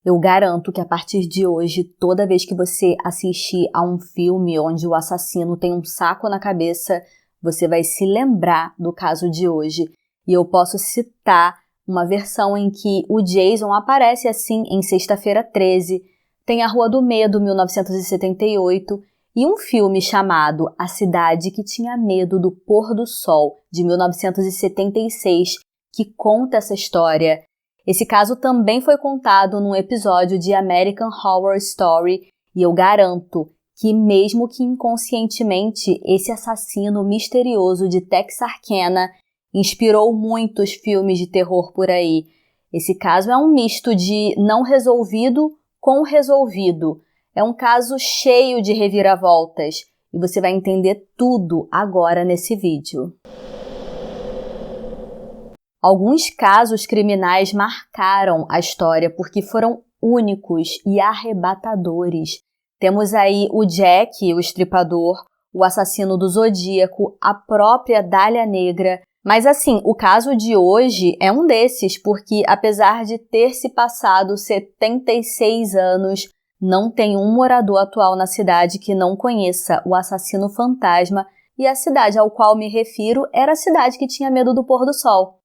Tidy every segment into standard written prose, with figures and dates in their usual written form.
Eu garanto que a partir de hoje, toda vez que você assistir a um filme onde o assassino tem um saco na cabeça, você vai se lembrar do caso de hoje. E eu posso citar uma versão em que o Jason aparece assim em Sexta-feira 13, tem A Rua do Medo, 1978, e um filme chamado A Cidade que Tinha Medo do Pôr do Sol, de 1976, que conta essa história. Esse caso também foi contado num episódio de American Horror Story e eu garanto que, mesmo que inconscientemente, esse assassino misterioso de Texarkana inspirou muitos filmes de terror por aí. Esse caso é um misto de não resolvido com resolvido. É um caso cheio de reviravoltas e você vai entender tudo agora nesse vídeo. Alguns casos criminais marcaram a história porque foram únicos e arrebatadores. Temos aí o Jack, o estripador, o assassino do Zodíaco, a própria Dália Negra. Mas assim, o caso de hoje é um desses, porque apesar de ter se passado 76 anos, não tem um morador atual na cidade que não conheça o assassino fantasma, e a cidade ao qual me refiro era a cidade que tinha medo do pôr do sol.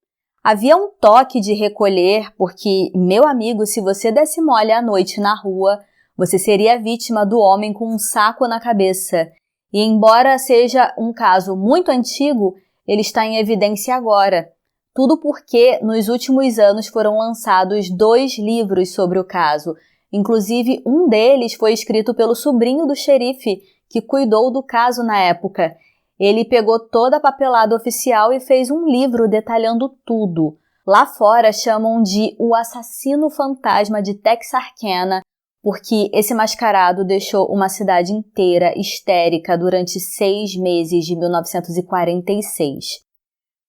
Havia um toque de recolher, porque, meu amigo, se você desse mole à noite na rua, você seria vítima do homem com um saco na cabeça. E embora seja um caso muito antigo, ele está em evidência agora. Tudo porque, nos últimos anos, foram lançados 2 livros sobre o caso. Inclusive, um deles foi escrito pelo sobrinho do xerife, que cuidou do caso na época. Ele pegou toda a papelada oficial e fez um livro detalhando tudo. Lá fora chamam de O Assassino Fantasma de Texarkana, porque esse mascarado deixou uma cidade inteira histérica durante 6 meses de 1946.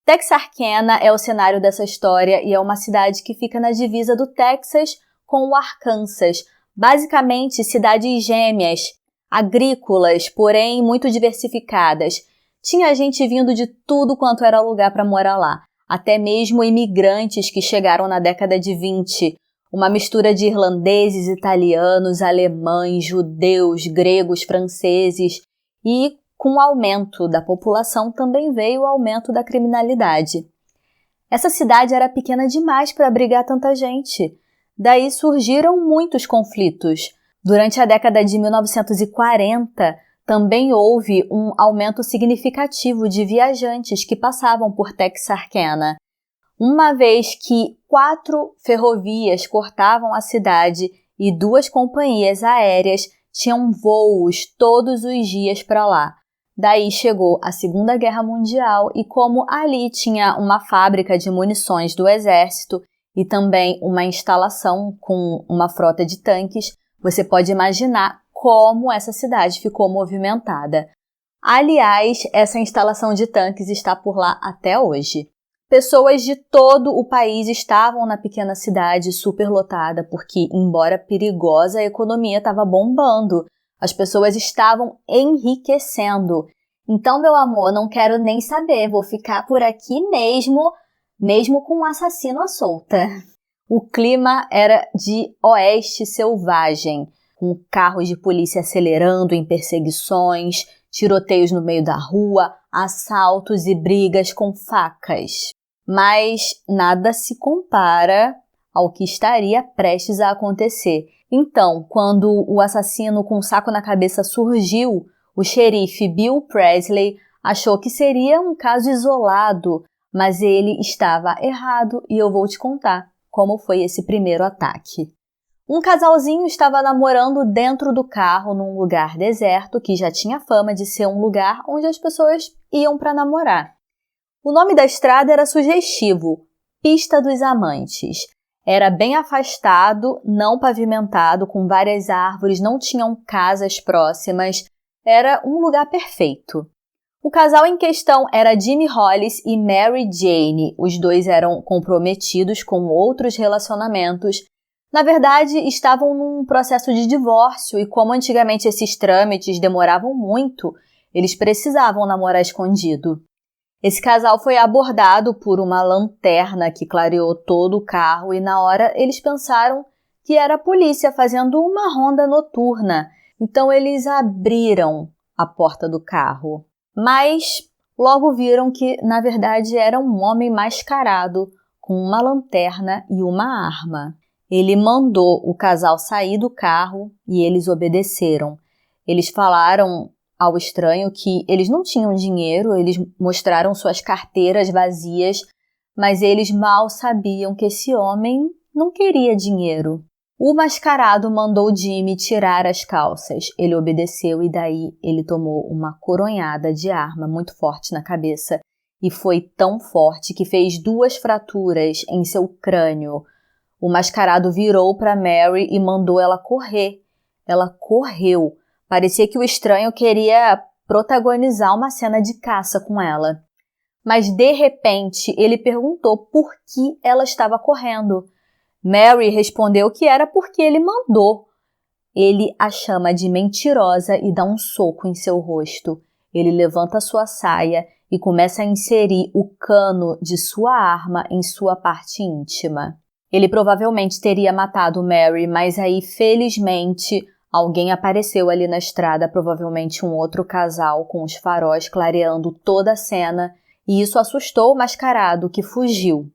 Texarkana é o cenário dessa história e é uma cidade que fica na divisa do Texas com o Arkansas, basicamente cidades gêmeas, agrícolas, porém muito diversificadas. Tinha gente vindo de tudo quanto era lugar para morar lá, até mesmo imigrantes que chegaram na década de 20, uma mistura de irlandeses, italianos, alemães, judeus, gregos, franceses, e com o aumento da população também veio o aumento da criminalidade. Essa cidade era pequena demais para abrigar tanta gente, daí surgiram muitos conflitos. Durante a década de 1940, também houve um aumento significativo de viajantes que passavam por Texarkana, uma vez que 4 ferrovias cortavam a cidade e 2 companhias aéreas tinham voos todos os dias para lá. Daí chegou a Segunda Guerra Mundial e como ali tinha uma fábrica de munições do exército e também uma instalação com uma frota de tanques, você pode imaginar como essa cidade ficou movimentada. Aliás, essa instalação de tanques está por lá até hoje. Pessoas de todo o país estavam na pequena cidade superlotada porque, embora perigosa, a economia estava bombando. As pessoas estavam enriquecendo. Então, meu amor, não quero nem saber, vou ficar por aqui mesmo com um assassino à solta. O clima era de oeste selvagem, com carros de polícia acelerando em perseguições, tiroteios no meio da rua, assaltos e brigas com facas. Mas nada se compara ao que estaria prestes a acontecer. Então, quando o assassino com um saco na cabeça surgiu, o xerife Bill Presley achou que seria um caso isolado, mas ele estava errado e eu vou te contar como foi esse primeiro ataque. Um casalzinho estava namorando dentro do carro num lugar deserto que já tinha fama de ser um lugar onde as pessoas iam para namorar. O nome da estrada era sugestivo, Pista dos Amantes. Era bem afastado, não pavimentado, com várias árvores, não tinham casas próximas. Era um lugar perfeito. O casal em questão era Jimmy Hollis e Mary Jane. Os dois eram comprometidos com outros relacionamentos. Na verdade, estavam num processo de divórcio e como antigamente esses trâmites demoravam muito, eles precisavam namorar escondido. Esse casal foi abordado por uma lanterna que clareou todo o carro e na hora eles pensaram que era a polícia fazendo uma ronda noturna. Então eles abriram a porta do carro, mas logo viram que, na verdade, era um homem mascarado com uma lanterna e uma arma. Ele mandou o casal sair do carro e eles obedeceram. Eles falaram ao estranho que eles não tinham dinheiro, eles mostraram suas carteiras vazias, mas eles mal sabiam que esse homem não queria dinheiro. O mascarado mandou Jimmy tirar as calças. Ele obedeceu e daí ele tomou uma coronhada de arma muito forte na cabeça e foi tão forte que fez 2 fraturas em seu crânio. O mascarado virou para Mary e mandou ela correr. Ela correu. Parecia que o estranho queria protagonizar uma cena de caça com ela. Mas, de repente, ele perguntou por que ela estava correndo. Mary respondeu que era porque ele mandou. Ele a chama de mentirosa e dá um soco em seu rosto. Ele levanta sua saia e começa a inserir o cano de sua arma em sua parte íntima. Ele provavelmente teria matado Mary, mas aí, felizmente, alguém apareceu ali na estrada, provavelmente um outro casal com os faróis clareando toda a cena, e isso assustou o mascarado, que fugiu.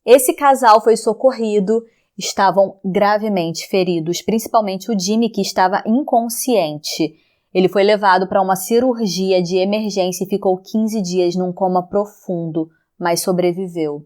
Esse casal foi socorrido, estavam gravemente feridos, principalmente o Jimmy, que estava inconsciente. Ele foi levado para uma cirurgia de emergência e ficou 15 dias num coma profundo, mas sobreviveu.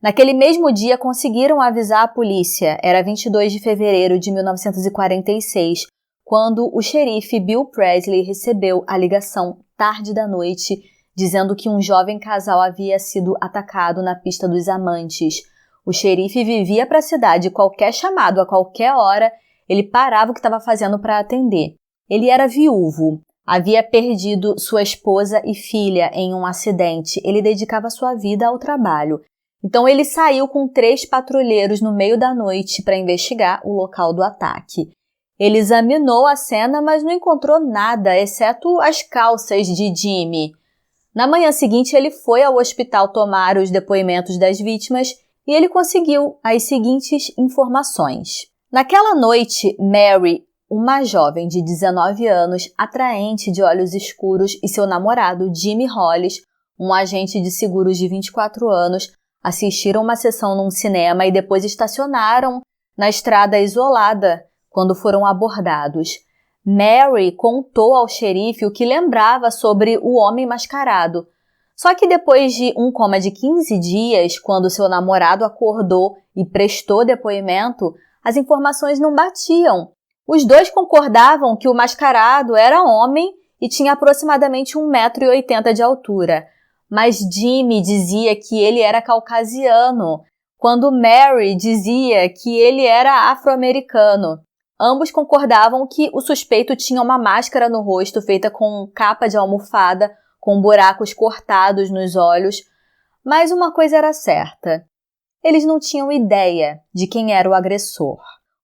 Naquele mesmo dia, conseguiram avisar a polícia. Era 22 de fevereiro de 1946, quando o xerife Bill Presley recebeu a ligação tarde da noite, dizendo que um jovem casal havia sido atacado na pista dos Amantes. O xerife vivia para a cidade, qualquer chamado, a qualquer hora, ele parava o que estava fazendo para atender. Ele era viúvo, havia perdido sua esposa e filha em um acidente. Ele dedicava sua vida ao trabalho. Então ele saiu com 3 patrulheiros no meio da noite para investigar o local do ataque. Ele examinou a cena, mas não encontrou nada, exceto as calças de Jimmy. Na manhã seguinte, ele foi ao hospital tomar os depoimentos das vítimas e ele conseguiu as seguintes informações. Naquela noite, Mary, uma jovem de 19 anos, atraente de olhos escuros, e seu namorado, Jimmy Hollis, um agente de seguros de 24 anos, assistiram uma sessão num cinema e depois estacionaram na estrada isolada quando foram abordados. Mary contou ao xerife o que lembrava sobre o homem mascarado. Só que depois de um coma de 15 dias, quando seu namorado acordou e prestou depoimento, as informações não batiam. Os dois concordavam que o mascarado era homem e tinha aproximadamente 1,80 m de altura. Mas Jimmy dizia que ele era caucasiano, quando Mary dizia que ele era afro-americano. Ambos concordavam que o suspeito tinha uma máscara no rosto feita com capa de almofada, com buracos cortados nos olhos. Mas uma coisa era certa: eles não tinham ideia de quem era o agressor.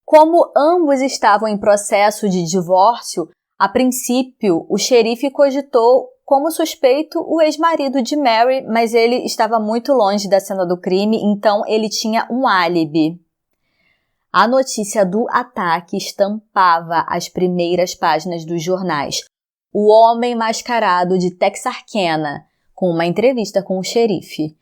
Como ambos estavam em processo de divórcio, a princípio o xerife cogitou como suspeito o ex-marido de Mary, mas ele estava muito longe da cena do crime, então ele tinha um álibi. A notícia do ataque estampava as primeiras páginas dos jornais. O homem mascarado de Texarkana, com uma entrevista com o xerife.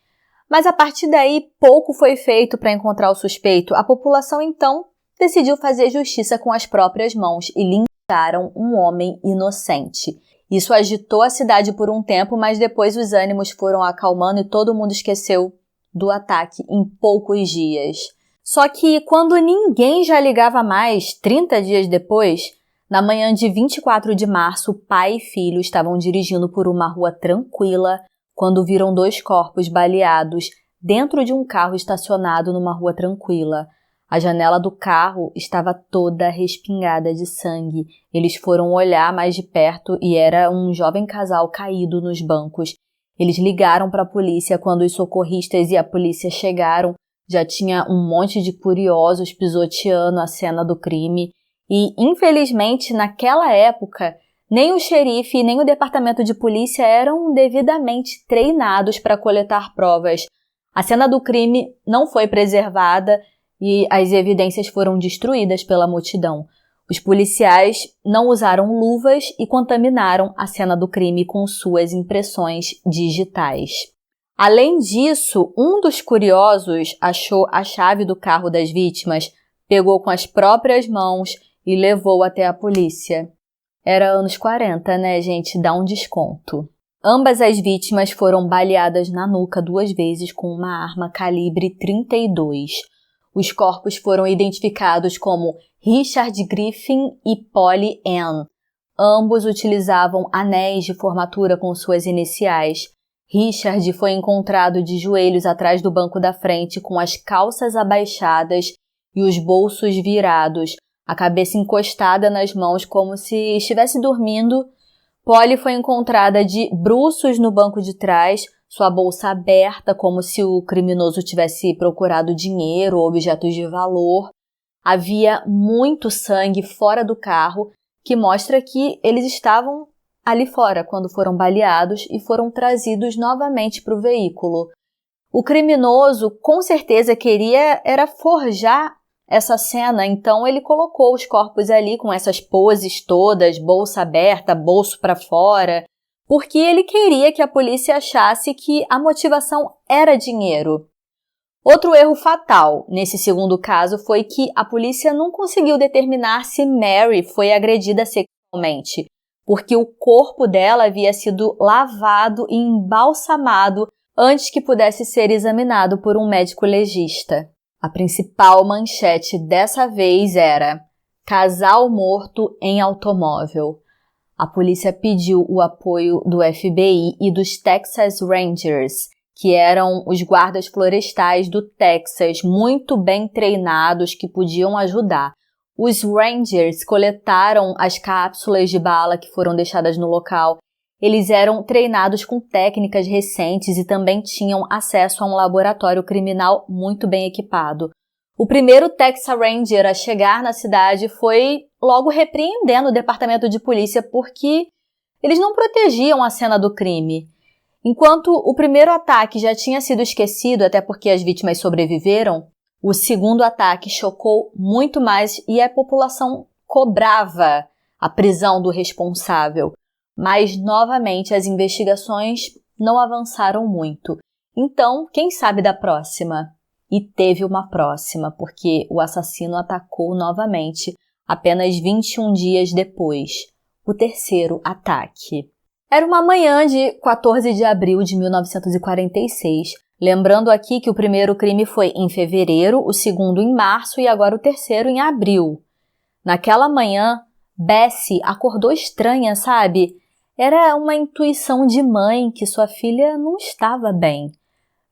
Mas a partir daí, pouco foi feito para encontrar o suspeito. A população, então, decidiu fazer justiça com as próprias mãos e lincharam um homem inocente. Isso agitou a cidade por um tempo, mas depois os ânimos foram acalmando e todo mundo esqueceu do ataque em poucos dias. Só que quando ninguém já ligava mais, 30 dias depois, na manhã de 24 de março, pai e filho estavam dirigindo por uma rua tranquila quando viram 2 corpos baleados dentro de um carro estacionado numa rua tranquila. A janela do carro estava toda respingada de sangue. Eles foram olhar mais de perto e era um jovem casal caído nos bancos. Eles ligaram para a polícia. Quando os socorristas e a polícia chegaram, já tinha um monte de curiosos pisoteando a cena do crime. E, infelizmente, naquela época, nem o xerife nem o departamento de polícia eram devidamente treinados para coletar provas. A cena do crime não foi preservada e as evidências foram destruídas pela multidão. Os policiais não usaram luvas e contaminaram a cena do crime com suas impressões digitais. Além disso, um dos curiosos achou a chave do carro das vítimas, pegou com as próprias mãos e levou até a polícia. Era anos 40, né, gente? Dá um desconto. Ambas as vítimas foram baleadas na nuca 2 vezes com uma arma calibre 32. Os corpos foram identificados como Richard Griffin e Polly Ann. Ambos utilizavam anéis de formatura com suas iniciais. Richard foi encontrado de joelhos atrás do banco da frente com as calças abaixadas e os bolsos virados, a cabeça encostada nas mãos como se estivesse dormindo. Polly foi encontrada de bruços no banco de trás, sua bolsa aberta como se o criminoso tivesse procurado dinheiro ou objetos de valor. Havia muito sangue fora do carro, que mostra que eles estavam ali fora quando foram baleados e foram trazidos novamente para o veículo. O criminoso com certeza queria era forjar essa cena, então ele colocou os corpos ali com essas poses todas, bolsa aberta, bolso para fora, porque ele queria que a polícia achasse que a motivação era dinheiro. Outro erro fatal nesse segundo caso foi que a polícia não conseguiu determinar se Mary foi agredida sexualmente, porque o corpo dela havia sido lavado e embalsamado antes que pudesse ser examinado por um médico legista. A principal manchete dessa vez era: casal morto em automóvel. A polícia pediu o apoio do FBI e dos Texas Rangers, que eram os guardas florestais do Texas, muito bem treinados, que podiam ajudar. Os Rangers coletaram as cápsulas de bala que foram deixadas no local. Eles eram treinados com técnicas recentes e também tinham acesso a um laboratório criminal muito bem equipado. O primeiro Texas Ranger a chegar na cidade foi logo repreendendo o departamento de polícia porque eles não protegiam a cena do crime. Enquanto o primeiro ataque já tinha sido esquecido, até porque as vítimas sobreviveram, o segundo ataque chocou muito mais e a população cobrava a prisão do responsável. Mas, novamente, as investigações não avançaram muito. Então, quem sabe da próxima? E teve uma próxima, porque o assassino atacou novamente apenas 21 dias depois. O terceiro ataque. Era uma manhã de 14 de abril de 1946. Lembrando aqui que o primeiro crime foi em fevereiro, o segundo em março e agora o terceiro em abril. Naquela manhã, Bessie acordou estranha, sabe? Era uma intuição de mãe que sua filha não estava bem.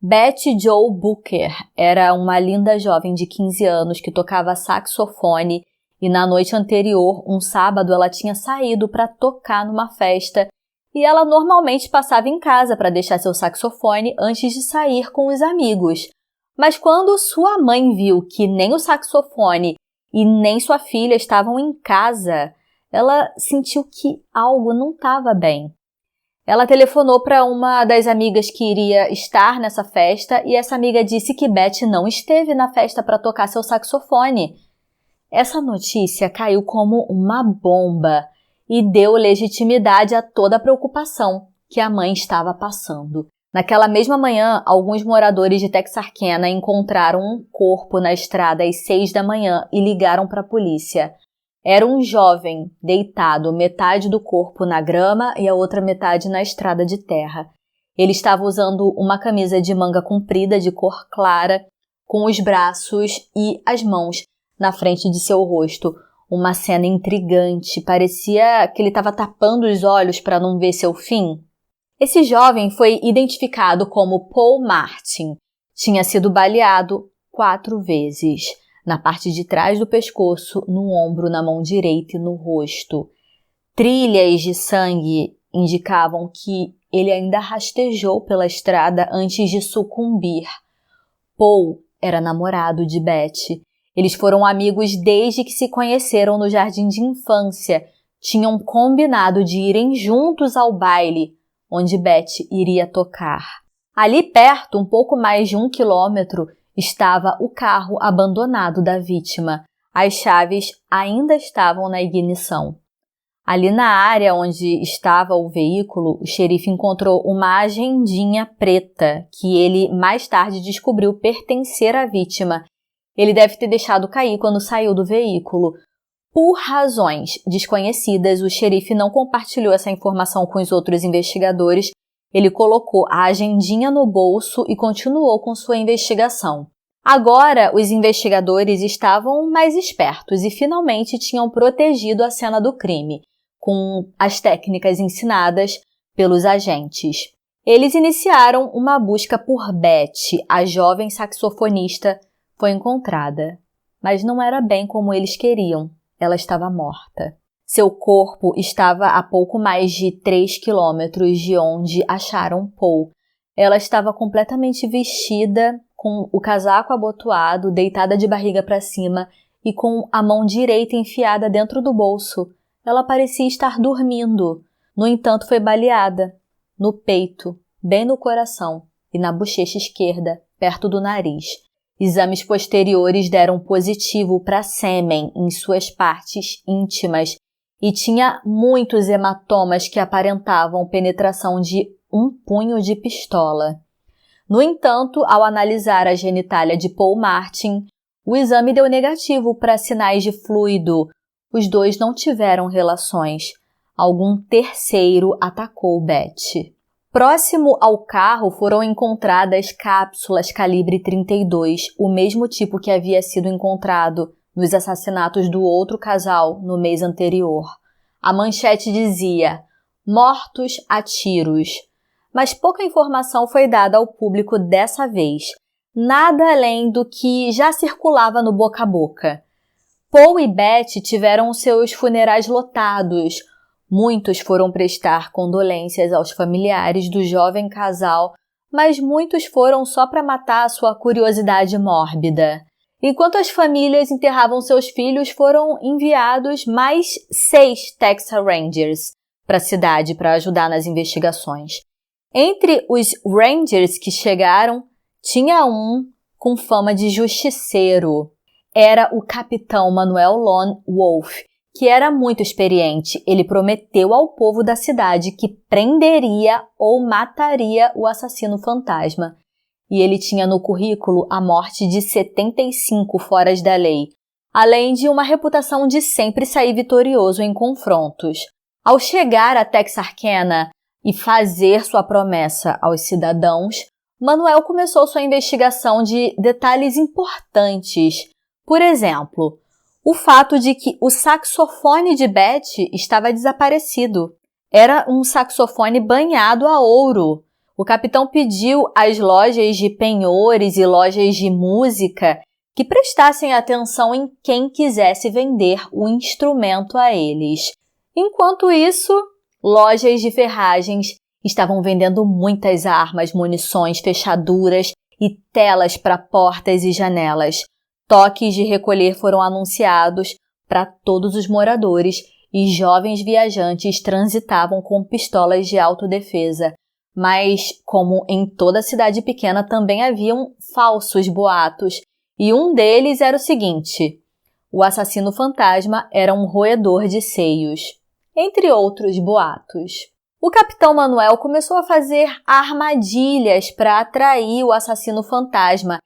Betty Jo Booker era uma linda jovem de 15 anos que tocava saxofone e na noite anterior, um sábado, ela tinha saído para tocar numa festa e ela normalmente passava em casa para deixar seu saxofone antes de sair com os amigos. Mas quando sua mãe viu que nem o saxofone e nem sua filha estavam em casa, ela sentiu que algo não estava bem. Ela telefonou para uma das amigas que iria estar nessa festa e essa amiga disse que Betty não esteve na festa para tocar seu saxofone. Essa notícia caiu como uma bomba e deu legitimidade a toda a preocupação que a mãe estava passando. Naquela mesma manhã, alguns moradores de Texarkana encontraram um corpo na estrada às 6 da manhã e ligaram para a polícia. Era um jovem deitado, metade do corpo na grama e a outra metade na estrada de terra. Ele estava usando uma camisa de manga comprida de cor clara, com os braços e as mãos na frente de seu rosto. Uma cena intrigante, parecia que ele estava tapando os olhos para não ver seu fim. Esse jovem foi identificado como Paul Martin. Tinha sido baleado 4 vezes. Na parte de trás do pescoço, no ombro, na mão direita e no rosto. Trilhas de sangue indicavam que ele ainda rastejou pela estrada antes de sucumbir. Paul era namorado de Betty. Eles foram amigos desde que se conheceram no jardim de infância. Tinham combinado de irem juntos ao baile, onde Betty iria tocar. Ali perto, um pouco mais de 1 quilômetro, estava o carro abandonado da vítima. As chaves ainda estavam na ignição. Ali na área onde estava o veículo, o xerife encontrou uma agendinha preta que ele mais tarde descobriu pertencer à vítima. Ele deve ter deixado cair quando saiu do veículo. Por razões desconhecidas, o xerife não compartilhou essa informação com os outros investigadores. Ele colocou a agendinha no bolso e continuou com sua investigação. Agora, os investigadores estavam mais espertos e finalmente tinham protegido a cena do crime, com as técnicas ensinadas pelos agentes. Eles iniciaram uma busca por Beth, a jovem saxofonista. Foi encontrada, mas não era bem como eles queriam. Ela estava morta. Seu corpo estava a pouco mais de 3 quilômetros de onde acharam Paul. Ela estava completamente vestida, com o casaco abotoado, deitada de barriga para cima e com a mão direita enfiada dentro do bolso. Ela parecia estar dormindo. No entanto, foi baleada no peito, bem no coração e na bochecha esquerda, perto do nariz. Exames posteriores deram positivo para sêmen em suas partes íntimas e tinha muitos hematomas que aparentavam penetração de um punho de pistola. No entanto, ao analisar a genitália de Paul Martin, o exame deu negativo para sinais de fluido. Os dois não tiveram relações. Algum terceiro atacou Beth. Próximo ao carro foram encontradas cápsulas calibre 32, o mesmo tipo que havia sido encontrado nos assassinatos do outro casal no mês anterior. A manchete dizia: mortos a tiros. Mas pouca informação foi dada ao público dessa vez, nada além do que já circulava no boca a boca. Paul e Beth tiveram seus funerais lotados. Muitos foram prestar condolências aos familiares do jovem casal, mas muitos foram só para matar a sua curiosidade mórbida. Enquanto as famílias enterravam seus filhos, foram enviados mais 6 Texas Rangers para a cidade para ajudar nas investigações. Entre os Rangers que chegaram, tinha um com fama de justiceiro. Era o capitão Manuel Lone Wolf, que era muito experiente. Ele prometeu ao povo da cidade que prenderia ou mataria o assassino fantasma. E ele tinha no currículo a morte de 75 foras da lei, além de uma reputação de sempre sair vitorioso em confrontos. Ao chegar a Texarkana e fazer sua promessa aos cidadãos, Manuel começou sua investigação de detalhes importantes. Por exemplo, o fato de que o saxofone de Beth estava desaparecido. Era um saxofone banhado a ouro. O capitão pediu às lojas de penhores e lojas de música que prestassem atenção em quem quisesse vender o instrumento a eles. Enquanto isso, lojas de ferragens estavam vendendo muitas armas, munições, fechaduras e telas para portas e janelas. Toques de recolher foram anunciados para todos os moradores e jovens viajantes transitavam com pistolas de autodefesa. Mas, como em toda cidade pequena, também haviam falsos boatos, e um deles era o seguinte: o assassino fantasma era um roedor de seios, entre outros boatos. O capitão Manuel começou a fazer armadilhas para atrair o assassino fantasma.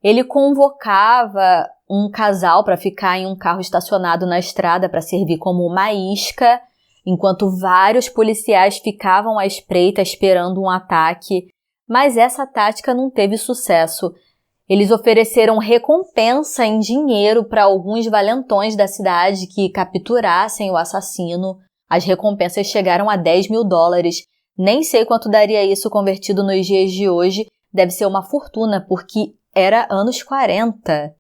Ele convocava um casal para ficar em um carro estacionado na estrada para servir como uma isca, enquanto vários policiais ficavam à espreita esperando um ataque. Mas essa tática não teve sucesso. Eles ofereceram recompensa em dinheiro para alguns valentões da cidade que capturassem o assassino. As recompensas chegaram a $10.000. Nem sei quanto daria isso convertido nos dias de hoje. Deve ser uma fortuna, porque era anos 40.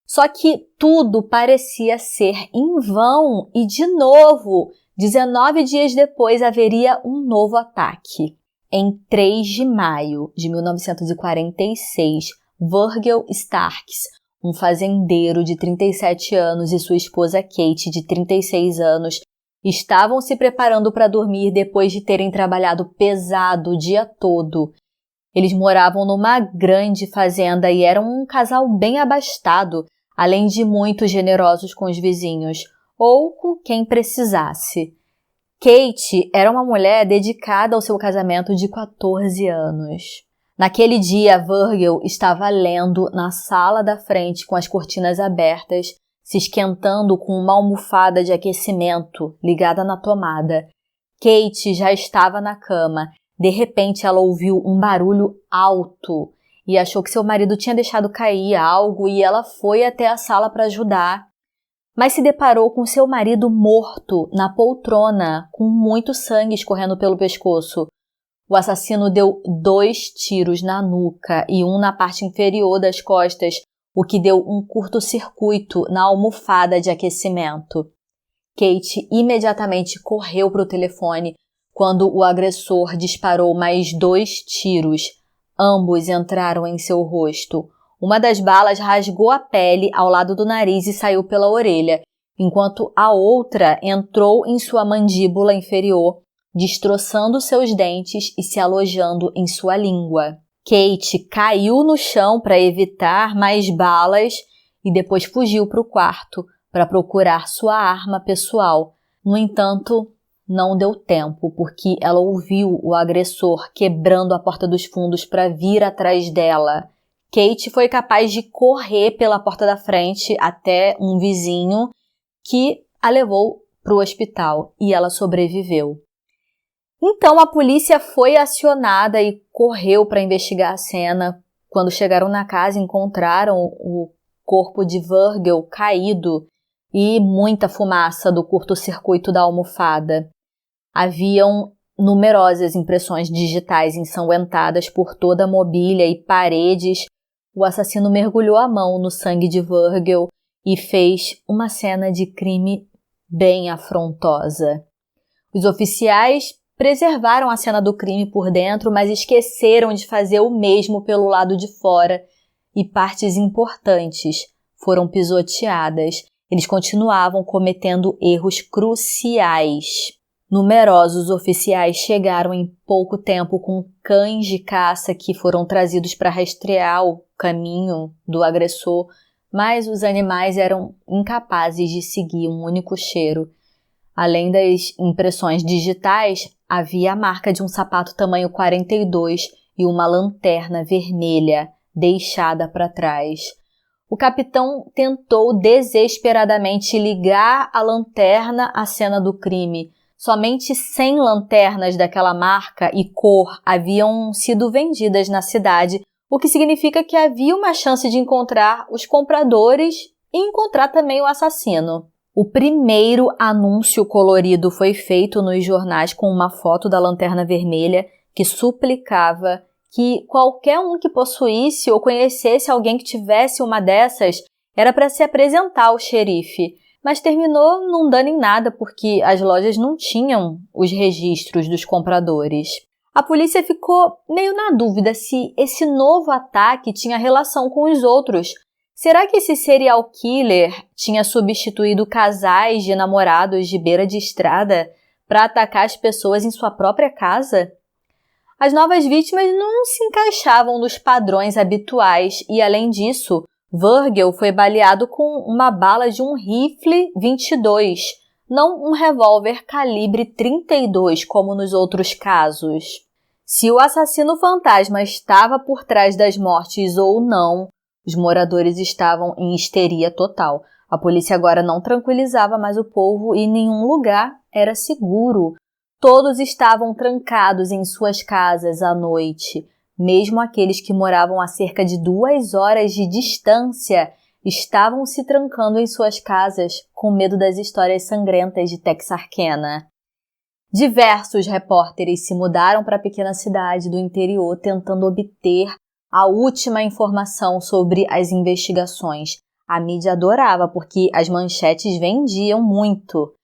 Só que tudo parecia ser em vão e, de novo, 19 dias depois haveria um novo ataque. Em 3 de maio de 1946, Virgil Starks, um fazendeiro de 37 anos, e sua esposa Kate, de 36 anos, estavam se preparando para dormir depois de terem trabalhado pesado o dia todo. Eles moravam numa grande fazenda e eram um casal bem abastado, além de muito generosos com os vizinhos, ou com quem precisasse. Kate era uma mulher dedicada ao seu casamento de 14 anos. Naquele dia, Virgil estava lendo na sala da frente com as cortinas abertas, se esquentando com uma almofada de aquecimento ligada na tomada. Kate já estava na cama. De repente, ela ouviu um barulho alto e achou que seu marido tinha deixado cair algo e ela foi até a sala para ajudar. Mas se deparou com seu marido morto na poltrona, com muito sangue escorrendo pelo pescoço. O assassino deu 2 tiros na nuca e um na parte inferior das costas, o que deu um curto-circuito na almofada de aquecimento. Kate imediatamente correu para o telefone quando o agressor disparou mais 2 tiros. Ambos entraram em seu rosto. Uma das balas rasgou a pele ao lado do nariz e saiu pela orelha, enquanto a outra entrou em sua mandíbula inferior, destroçando seus dentes e se alojando em sua língua. Kate caiu no chão para evitar mais balas e depois fugiu para o quarto para procurar sua arma pessoal. No entanto, não deu tempo, porque ela ouviu o agressor quebrando a porta dos fundos para vir atrás dela. Kate foi capaz de correr pela porta da frente até um vizinho que a levou para o hospital e ela sobreviveu. Então a polícia foi acionada e correu para investigar a cena. Quando chegaram na casa, encontraram o corpo de Virgil caído e muita fumaça do curto-circuito da almofada. Haviam numerosas impressões digitais ensanguentadas por toda a mobília e paredes. O assassino mergulhou a mão no sangue de Virgil e fez uma cena de crime bem afrontosa. Os oficiais preservaram a cena do crime por dentro, mas esqueceram de fazer o mesmo pelo lado de fora e partes importantes foram pisoteadas. Eles continuavam cometendo erros cruciais. Numerosos oficiais chegaram em pouco tempo com cães de caça que foram trazidos para rastrear o caminho do agressor, mas os animais eram incapazes de seguir um único cheiro. Além das impressões digitais, havia a marca de um sapato tamanho 42 e uma lanterna vermelha deixada para trás. O capitão tentou desesperadamente ligar a lanterna à cena do crime. Somente 100 lanternas daquela marca e cor haviam sido vendidas na cidade, o que significa que havia uma chance de encontrar os compradores e encontrar também o assassino. O primeiro anúncio colorido foi feito nos jornais com uma foto da lanterna vermelha que suplicava que qualquer um que possuísse ou conhecesse alguém que tivesse uma dessas era para se apresentar ao xerife. Mas terminou não dando em nada porque as lojas não tinham os registros dos compradores. A polícia ficou meio na dúvida se esse novo ataque tinha relação com os outros. Será que esse serial killer tinha substituído casais de namorados de beira de estrada para atacar as pessoas em sua própria casa? As novas vítimas não se encaixavam nos padrões habituais e, além disso, Virgil foi baleado com uma bala de um rifle 22, não um revólver calibre 32 como nos outros casos. Se o assassino fantasma estava por trás das mortes ou não, os moradores estavam em histeria total. A polícia agora não tranquilizava mais o povo e nenhum lugar era seguro. Todos estavam trancados em suas casas à noite. Mesmo aqueles que moravam a cerca de 2 horas de distância estavam se trancando em suas casas com medo das histórias sangrentas de Texarkana. Diversos repórteres se mudaram para a pequena cidade do interior tentando obter a última informação sobre as investigações. A mídia adorava porque as manchetes vendiam muito.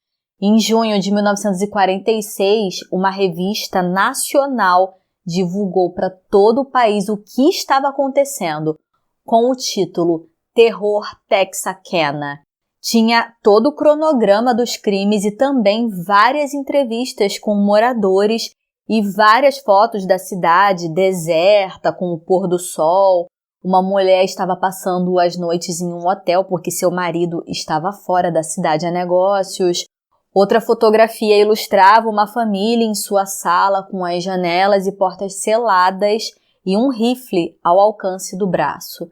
Em junho de 1946, uma revista nacional divulgou para todo o país o que estava acontecendo, com o título Terror Texarkana. Tinha todo o cronograma dos crimes e também várias entrevistas com moradores e várias fotos da cidade deserta, com o pôr do sol. Uma mulher estava passando as noites em um hotel porque seu marido estava fora da cidade a negócios. Outra fotografia ilustrava uma família em sua sala com as janelas e portas seladas e um rifle ao alcance do braço.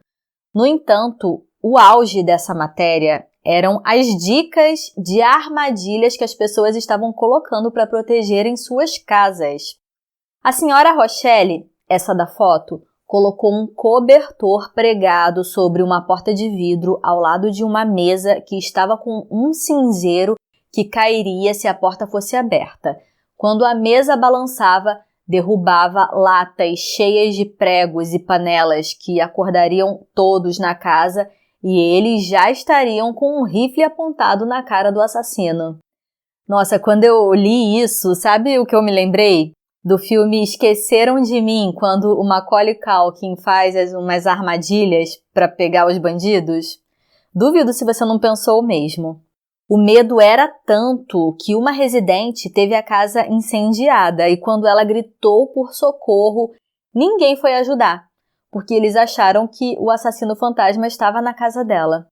No entanto, o auge dessa matéria eram as dicas de armadilhas que as pessoas estavam colocando para protegerem suas casas. A senhora Rochelle, essa da foto, colocou um cobertor pregado sobre uma porta de vidro ao lado de uma mesa que estava com um cinzeiro que cairia se a porta fosse aberta. Quando a mesa balançava, derrubava latas cheias de pregos e panelas que acordariam todos na casa e eles já estariam com um rifle apontado na cara do assassino. Nossa, quando eu li isso, sabe o que eu me lembrei? Do filme Esqueceram de Mim, quando o Macaulay Culkin faz umas armadilhas para pegar os bandidos. Duvido se você não pensou o mesmo. O medo era tanto que uma residente teve a casa incendiada e quando ela gritou por socorro, ninguém foi ajudar, porque eles acharam que o assassino fantasma estava na casa dela.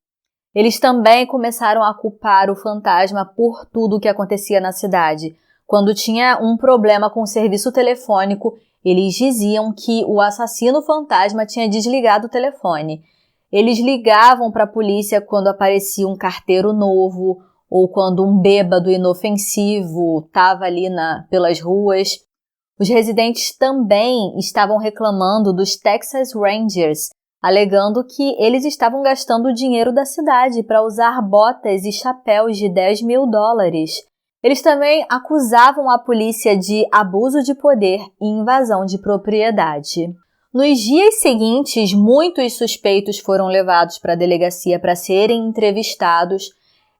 Eles também começaram a culpar o fantasma por tudo o que acontecia na cidade. Quando tinha um problema com o serviço telefônico, eles diziam que o assassino fantasma tinha desligado o telefone. Eles ligavam para a polícia quando aparecia um carteiro novo ou quando um bêbado inofensivo estava ali pelas ruas. Os residentes também estavam reclamando dos Texas Rangers, alegando que eles estavam gastando o dinheiro da cidade para usar botas e chapéus de $10.000. Eles também acusavam a polícia de abuso de poder e invasão de propriedade. Nos dias seguintes, muitos suspeitos foram levados para a delegacia para serem entrevistados.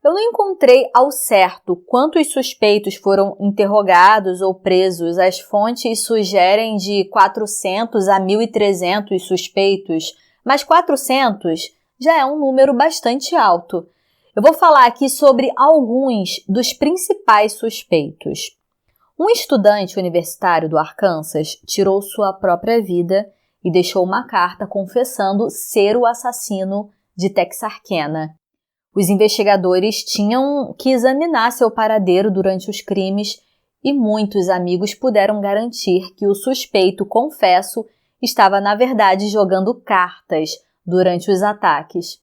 Eu não encontrei ao certo quantos suspeitos foram interrogados ou presos. As fontes sugerem de 400 a 1.300 suspeitos, mas 400 já é um número bastante alto. Eu vou falar aqui sobre alguns dos principais suspeitos. Um estudante universitário do Arkansas tirou sua própria vida e deixou uma carta confessando ser o assassino de Texarkana. Os investigadores tinham que examinar seu paradeiro durante os crimes e muitos amigos puderam garantir que o suspeito confesso estava, na verdade, jogando cartas durante os ataques.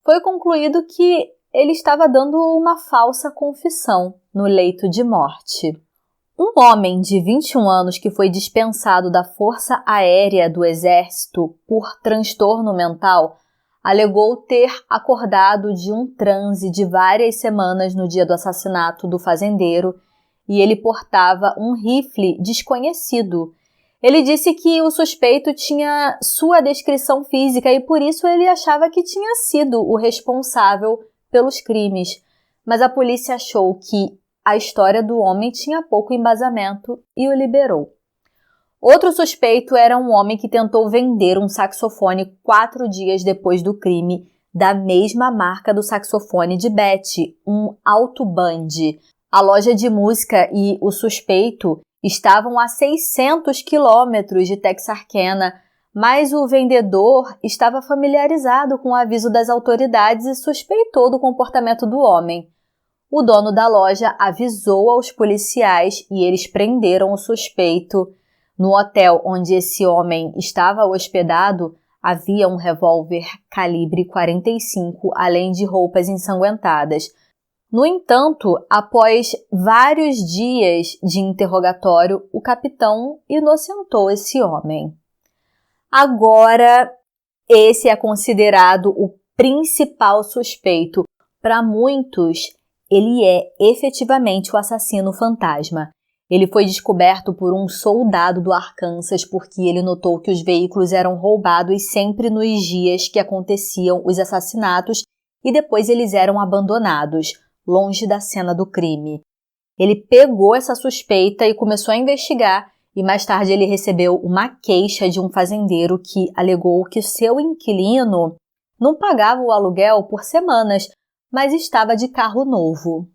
Foi concluído que ele estava dando uma falsa confissão no leito de morte. Um homem de 21 anos que foi dispensado da Força Aérea do Exército por transtorno mental alegou ter acordado de um transe de várias semanas no dia do assassinato do fazendeiro e ele portava um rifle desconhecido. Ele disse que o suspeito tinha sua descrição física e por isso ele achava que tinha sido o responsável pelos crimes, mas a polícia achou que a história do homem tinha pouco embasamento e o liberou. Outro suspeito era um homem que tentou vender um saxofone 4 dias depois do crime, da mesma marca do saxofone de Betty, um Alto Band. A loja de música e o suspeito estavam a 600 quilômetros de Texarkana, mas o vendedor estava familiarizado com o aviso das autoridades e suspeitou do comportamento do homem. O dono da loja avisou aos policiais e eles prenderam o suspeito. No hotel onde esse homem estava hospedado, havia um revólver calibre 45, além de roupas ensanguentadas. No entanto, após vários dias de interrogatório, o capitão inocentou esse homem. Agora, esse é considerado o principal suspeito. Para muitos, ele é efetivamente o assassino fantasma. Ele foi descoberto por um soldado do Arkansas porque ele notou que os veículos eram roubados sempre nos dias que aconteciam os assassinatos e depois eles eram abandonados, longe da cena do crime. Ele pegou essa suspeita e começou a investigar e mais tarde ele recebeu uma queixa de um fazendeiro que alegou que seu inquilino não pagava o aluguel por semanas, mas estava de carro novo.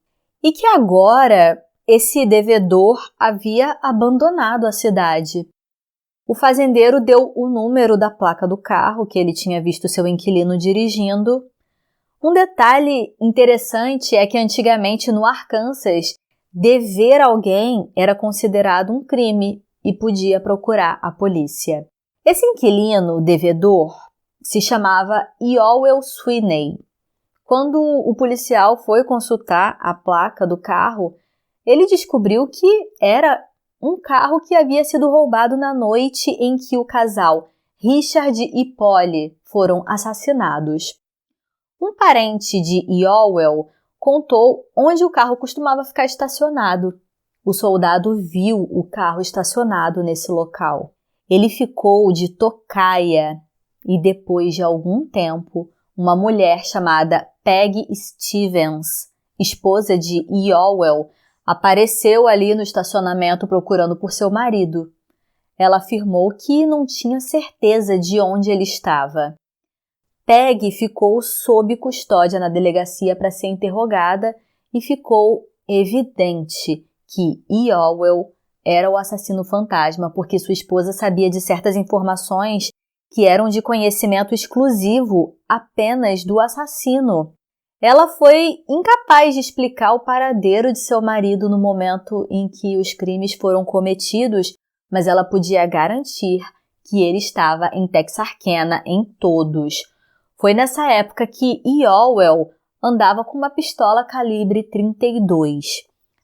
E que agora esse devedor havia abandonado a cidade. O fazendeiro deu o número da placa do carro que ele tinha visto seu inquilino dirigindo. Um detalhe interessante é que antigamente no Arkansas, dever alguém era considerado um crime e podia procurar a polícia. Esse inquilino devedor se chamava Ioel Sweeney. Quando o policial foi consultar a placa do carro, ele descobriu que era um carro que havia sido roubado na noite em que o casal Richard e Polly foram assassinados. Um parente de Ioel contou onde o carro costumava ficar estacionado. O soldado viu o carro estacionado nesse local. Ele ficou de tocaia e depois de algum tempo, uma mulher chamada Peggy Stevens, esposa de Ioel, apareceu ali no estacionamento procurando por seu marido. Ela afirmou que não tinha certeza de onde ele estava. Peggy ficou sob custódia na delegacia para ser interrogada e ficou evidente que Ioel era o assassino fantasma porque sua esposa sabia de certas informações que eram de conhecimento exclusivo apenas do assassino. Ela foi incapaz de explicar o paradeiro de seu marido no momento em que os crimes foram cometidos, mas ela podia garantir que ele estava em Texarkana em todos. Foi nessa época que Ioel andava com uma pistola calibre 32.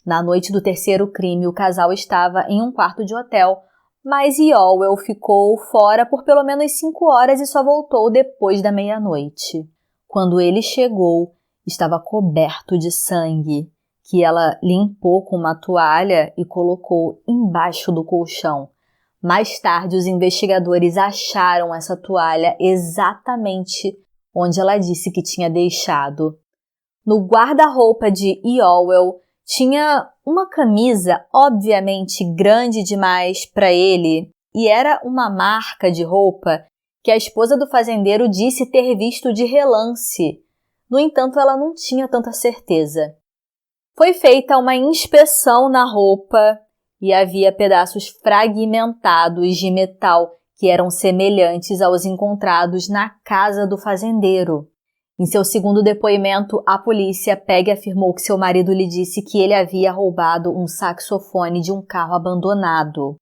Na noite do terceiro crime, o casal estava em um quarto de hotel, mas Ioel ficou fora por pelo menos 5 horas e só voltou depois da meia-noite. Quando ele chegou, estava coberto de sangue, que ela limpou com uma toalha e colocou embaixo do colchão. Mais tarde, os investigadores acharam essa toalha exatamente onde ela disse que tinha deixado. No guarda-roupa de Ioel tinha uma camisa obviamente grande demais para ele e era uma marca de roupa que a esposa do fazendeiro disse ter visto de relance. No entanto, ela não tinha tanta certeza. Foi feita uma inspeção na roupa e havia pedaços fragmentados de metal que eram semelhantes aos encontrados na casa do fazendeiro. Em seu segundo depoimento à polícia, Peggy afirmou que seu marido lhe disse que ele havia roubado um saxofone de um carro abandonado.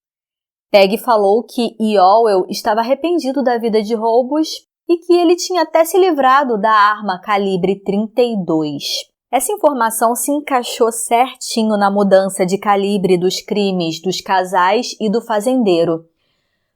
Peggy falou que Ioel estava arrependido da vida de roubos e que ele tinha até se livrado da arma calibre 32. Essa informação se encaixou certinho na mudança de calibre dos crimes dos casais e do fazendeiro.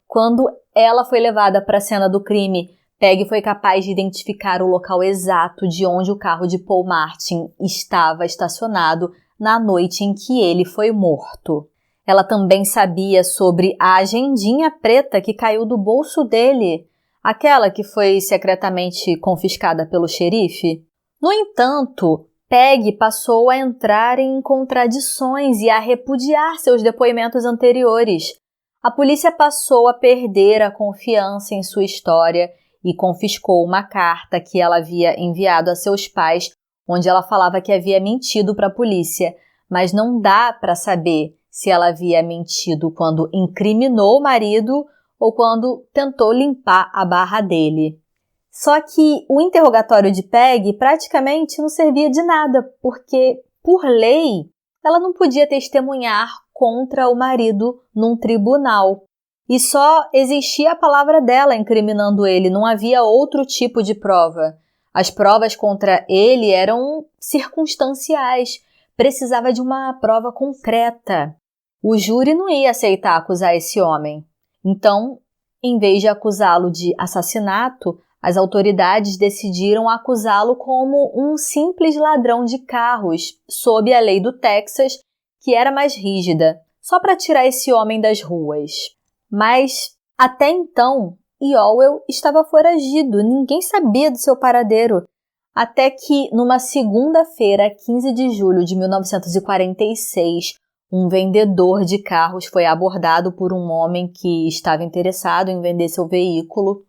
Quando ela foi levada para a cena do crime, Peggy foi capaz de identificar o local exato de onde o carro de Paul Martin estava estacionado na noite em que ele foi morto. Ela também sabia sobre a agendinha preta que caiu do bolso dele, aquela que foi secretamente confiscada pelo xerife. No entanto, Peggy passou a entrar em contradições e a repudiar seus depoimentos anteriores. A polícia passou a perder a confiança em sua história e confiscou uma carta que ela havia enviado a seus pais, onde ela falava que havia mentido para a polícia, mas não dá para saber se ela havia mentido quando incriminou o marido ou quando tentou limpar a barra dele. Só que o interrogatório de Peggy praticamente não servia de nada, porque, por lei, ela não podia testemunhar contra o marido num tribunal. E só existia a palavra dela incriminando ele, não havia outro tipo de prova. As provas contra ele eram circunstanciais, precisava de uma prova concreta. O júri não ia aceitar acusar esse homem. Então, em vez de acusá-lo de assassinato, as autoridades decidiram acusá-lo como um simples ladrão de carros, sob a lei do Texas, que era mais rígida, só para tirar esse homem das ruas. Mas, até então, Ioel estava foragido, ninguém sabia do seu paradeiro. Até que, numa segunda-feira, 15 de julho de 1946, um vendedor de carros foi abordado por um homem que estava interessado em vender seu veículo.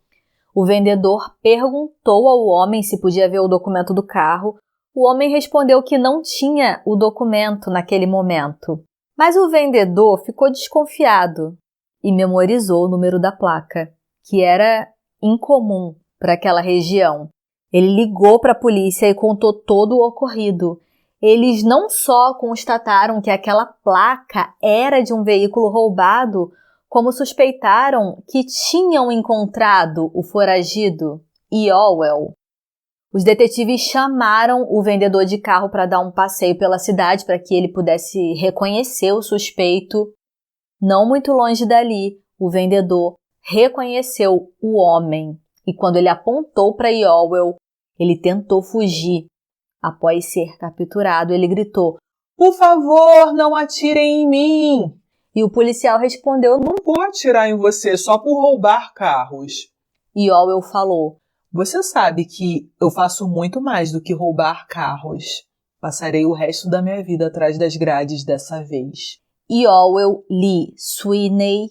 O vendedor perguntou ao homem se podia ver o documento do carro. O homem respondeu que não tinha o documento naquele momento, mas o vendedor ficou desconfiado e memorizou o número da placa, que era incomum para aquela região. Ele ligou para a polícia e contou todo o ocorrido. Eles não só constataram que aquela placa era de um veículo roubado, como suspeitaram que tinham encontrado o foragido, Ewell. Os detetives chamaram o vendedor de carro para dar um passeio pela cidade para que ele pudesse reconhecer o suspeito. Não muito longe dali, o vendedor reconheceu o homem e quando ele apontou para Ewell, ele tentou fugir. Após ser capturado, ele gritou: "Por favor, não atirem em mim!" E o policial respondeu: "Não vou atirar em você só por roubar carros." Ewell falou: "Você sabe que eu faço muito mais do que roubar carros. Passarei o resto da minha vida atrás das grades dessa vez." Ewell Lee Sweeney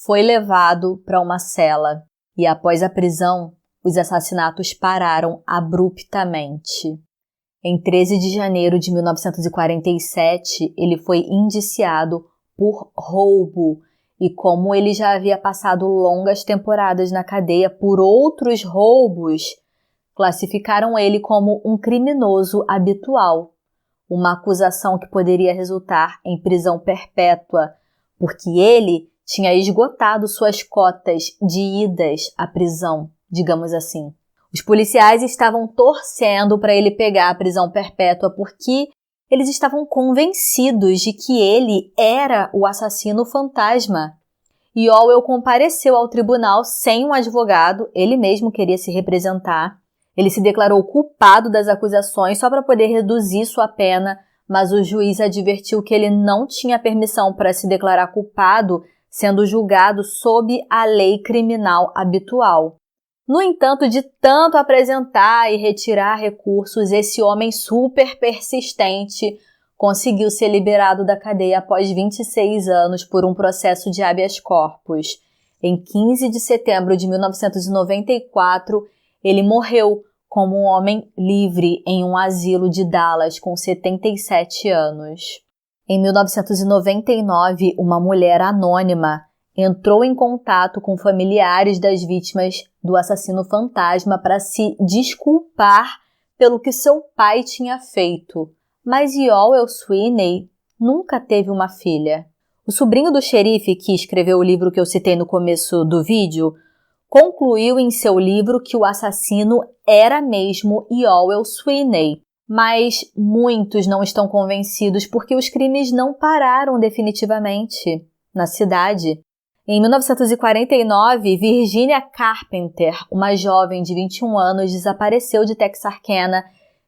foi levado para uma cela e após a prisão, os assassinatos pararam abruptamente. Em 13 de janeiro de 1947, ele foi indiciado por roubo e como ele já havia passado longas temporadas na cadeia por outros roubos, classificaram ele como um criminoso habitual, uma acusação que poderia resultar em prisão perpétua, porque ele tinha esgotado suas cotas de idas à prisão, digamos assim. Os policiais estavam torcendo para ele pegar a prisão perpétua porque eles estavam convencidos de que ele era o assassino fantasma. Ewell compareceu ao tribunal sem um advogado, ele mesmo queria se representar. Ele se declarou culpado das acusações só para poder reduzir sua pena, mas o juiz advertiu que ele não tinha permissão para se declarar culpado, sendo julgado sob a lei criminal habitual. No entanto, de tanto apresentar e retirar recursos, esse homem super persistente conseguiu ser liberado da cadeia após 26 anos por um processo de habeas corpus. Em 15 de setembro de 1994, ele morreu como um homem livre em um asilo de Dallas com 77 anos. Em 1999, uma mulher anônima entrou em contato com familiares das vítimas do assassino fantasma para se desculpar pelo que seu pai tinha feito. Mas Ewell Sweeney nunca teve uma filha. O sobrinho do xerife, que escreveu o livro que eu citei no começo do vídeo, concluiu em seu livro que o assassino era mesmo Ewell Sweeney. Mas muitos não estão convencidos porque os crimes não pararam definitivamente na cidade. Em 1949, Virginia Carpenter, uma jovem de 21 anos, desapareceu de Texarkana.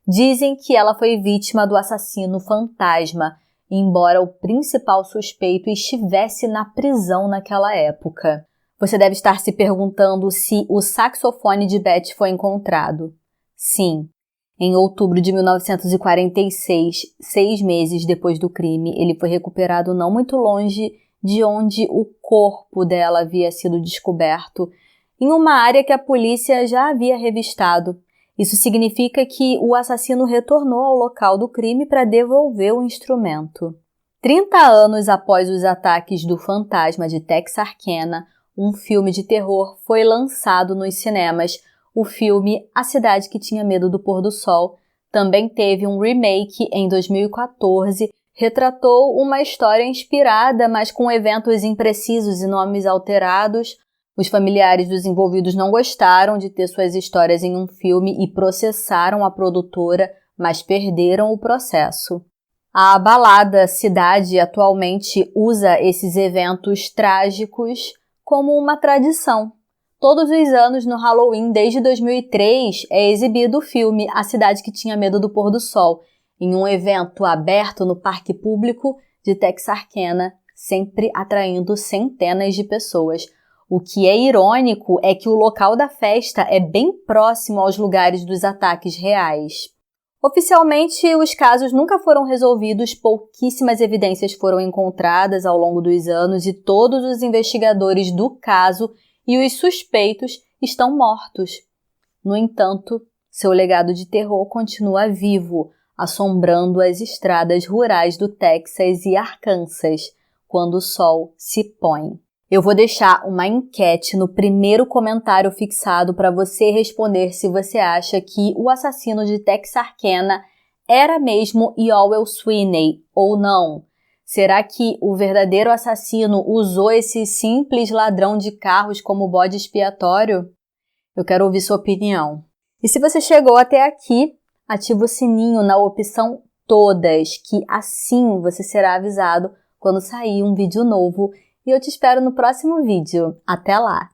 Dizem que ela foi vítima do assassino fantasma, embora o principal suspeito estivesse na prisão naquela época. Você deve estar se perguntando se o saxofone de Beth foi encontrado. Sim. Em outubro de 1946, 6 meses depois do crime, ele foi recuperado não muito longe de onde o corpo dela havia sido descoberto, em uma área que a polícia já havia revistado. Isso significa que o assassino retornou ao local do crime para devolver o instrumento. 30 anos após os ataques do fantasma de Texarkana, um filme de terror foi lançado nos cinemas. O filme A Cidade que Tinha Medo do Pôr do Sol também teve um remake em 2014, retratou uma história inspirada, mas com eventos imprecisos e nomes alterados. Os familiares dos envolvidos não gostaram de ter suas histórias em um filme e processaram a produtora, mas perderam o processo. A abalada cidade atualmente usa esses eventos trágicos como uma tradição. Todos os anos, no Halloween, desde 2003, é exibido o filme A Cidade que Tinha Medo do Pôr do Sol, em um evento aberto no parque público de Texarkana, sempre atraindo centenas de pessoas. O que é irônico é que o local da festa é bem próximo aos lugares dos ataques reais. Oficialmente, os casos nunca foram resolvidos, pouquíssimas evidências foram encontradas ao longo dos anos e todos os investigadores do caso e os suspeitos estão mortos. No entanto, seu legado de terror continua vivo. assombrando as estradas rurais do Texas e Arkansas quando o sol se põe. Eu vou deixar uma enquete no primeiro comentário fixado para você responder se você acha que o assassino de Texarkana era mesmo Yoel Sweeney ou não. Será que o verdadeiro assassino usou esse simples ladrão de carros como bode expiatório? Eu quero ouvir sua opinião. E se você chegou até aqui, ativa o sininho na opção Todas, que assim você será avisado quando sair um vídeo novo. E eu te espero no próximo vídeo. Até lá!